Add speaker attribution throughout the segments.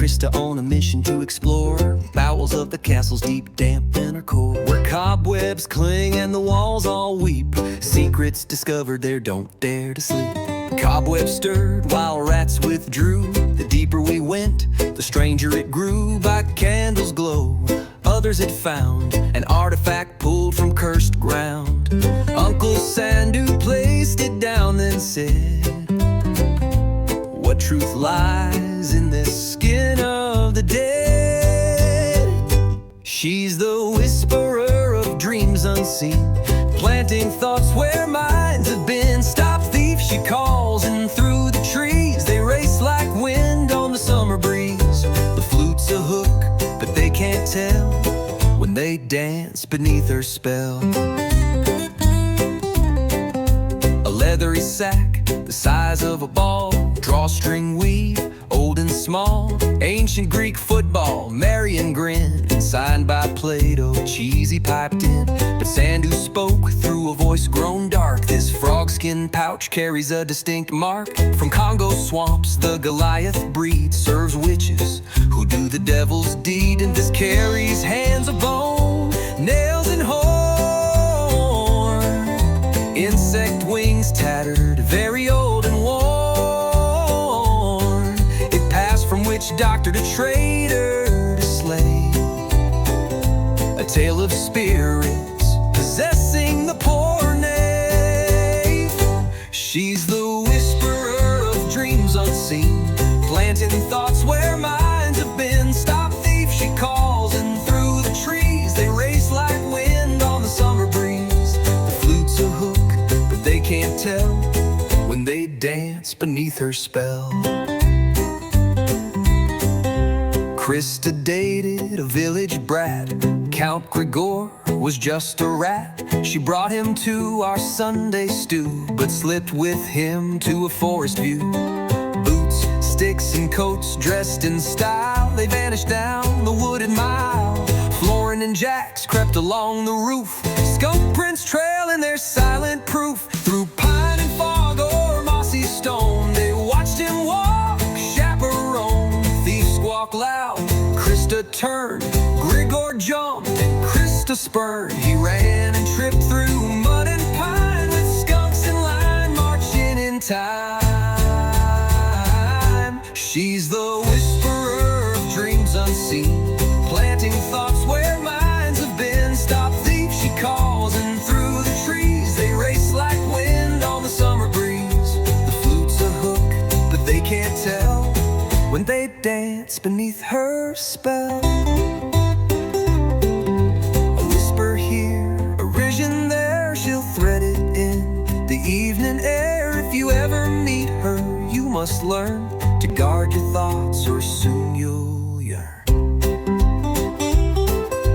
Speaker 1: Krista on a mission to explore bowels of the castle's deep, damp inner core, where cobwebs cling and the walls all weep. Secrets discovered there, don't dare to sleep. Cobwebs stirred while rats withdrew. The deeper we went, the stranger it grew. By candles' glow, others had found an artifact pulled from cursed ground. Uncle Sandu placed it down, then said, "What truth lies in this skin of the dead?" She's the whisperer of dreams unseen, planting thoughts where minds have been. Stop thief, she calls, and through the trees they race like wind on the summer breeze. The flute's a hook, but they can't tell when they dance beneath her spell. A leathery sack the size of a ball, drawstring weave, old and small. Ancient Greek football, Marian grin, signed by Plato, cheesy piped in. But Sandu spoke through a voice grown dark. This frogskin pouch carries a distinct mark. From Congo swamps, the Goliath breed serves witches who do the devil's deed. And this carries hands of bone, nails and horn, insect wings tattered, very old and worn. It passed from witch doctor to traitor to slave, a tale of spirits possessing the poor knave. She's the whisperer of dreams unseen, planting thoughts where minds have been. Stop thief, she calls, and through the trees they race like wind on the summer breeze. The flute's a hook, but they can't tell when they dance beneath her spell. Krista dated a village brat. Count Grigor was just a rat. She brought him to our Sunday stew, but slipped with him to a forest view. Boots, sticks, and coats dressed in style, they vanished down the wooded mile. Florin and Jax crept along the roof, skunk prints trail in their silent proof. Through pine and fog or mossy stone, they watched him walk, chaperone. Thieves squawk loud, Krista turned, Grigor jumped, and Krista spurred. He ran and tripped through mud and pine, with skunks in line marching in time. She's the whisperer of dreams unseen, planting thoughts where minds have been. Stop thief, she calls, and through the trees they race like wind on the summer breeze. The flute's a hook, but they can't tell when they dance beneath her spell. A whisper here, a vision there, she'll thread it in the evening air. If you ever meet her, you must learn to guard your thoughts, or soon you'll yearn.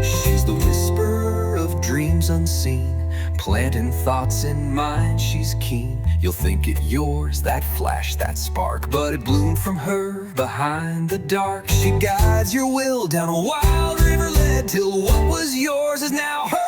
Speaker 1: She's the whisperer of dreams unseen, planting thoughts in mind, she's keen. You'll think it yours, that flash, that spark, but it bloomed from her behind the dark. She guides your will down a wild river led, till what was yours is now hers.